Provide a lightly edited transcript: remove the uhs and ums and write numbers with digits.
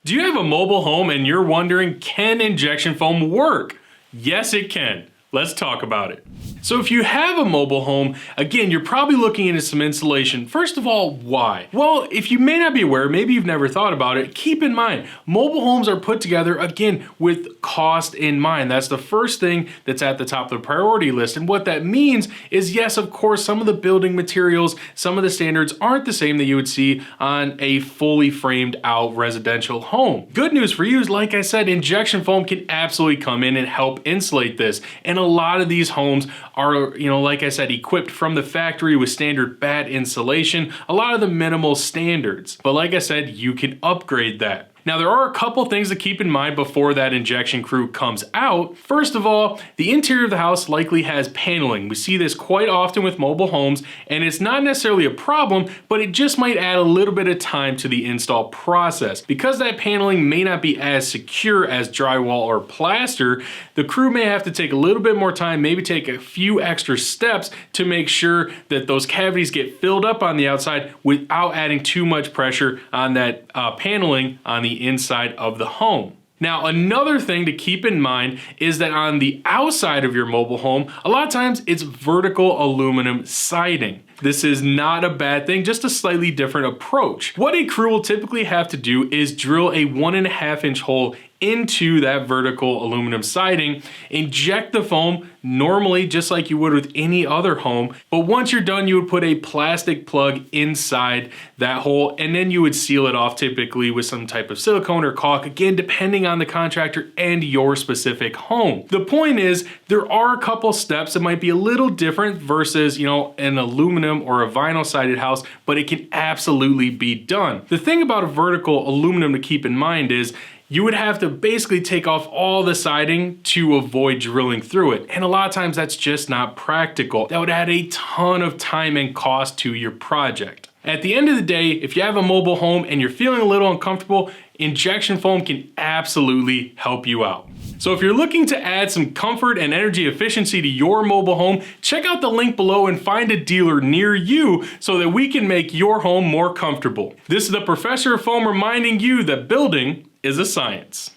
Do you have a mobile home and you're wondering, can injection foam work? Yes, it can. Let's talk about it. So if you have a mobile home, again, you're probably looking into some insulation. First of all, why? Well, if you may not be aware, maybe you've never thought about it, keep in mind, mobile homes are put together, again, with cost in mind. That's the first thing that's at the top of the priority list. And what that means is, yes, of course, some of the building materials, some of the standards aren't the same that you would see on a fully framed out residential home. Good news for you is, like I said, injection foam can absolutely come in and help insulate this. And a lot of these homes are, like I said, equipped from the factory with standard batt insulation, a lot of the minimal standards. But like I said, you can upgrade that. Now, there are a couple things to keep in mind before that injection screw comes out. First of all, the interior of the house likely has paneling. We see this quite often with mobile homes, and it's not necessarily a problem, but it just might add a little bit of time to the install process. Because that paneling may not be as secure as drywall or plaster, the crew may have to take a little bit more time, maybe take a few extra steps to make sure that those cavities get filled up on the outside without adding too much pressure on that paneling on the inside of the home. Now, another thing to keep in mind is that on the outside of your mobile home, a lot of times it's vertical aluminum siding. This is not a bad thing, just a slightly different approach. What a crew will typically have to do is drill a 1.5-inch hole into that vertical aluminum siding, inject the foam normally just like you would with any other home, but once you're done, you would put a plastic plug inside that hole, and then you would seal it off typically with some type of silicone or caulk, again, depending on the contractor and your specific home. The point is, there are a couple steps that might be a little different versus, an aluminum or a vinyl sided house, but it can absolutely be done. The thing about a vertical aluminum to keep in mind is, you would have to basically take off all the siding to avoid drilling through it. And a lot of times that's just not practical. That would add a ton of time and cost to your project. At the end of the day, if you have a mobile home and you're feeling a little uncomfortable, injection foam can absolutely help you out. So if you're looking to add some comfort and energy efficiency to your mobile home, check out the link below and find a dealer near you so that we can make your home more comfortable. This is the Professor of Foam reminding you that building is a science.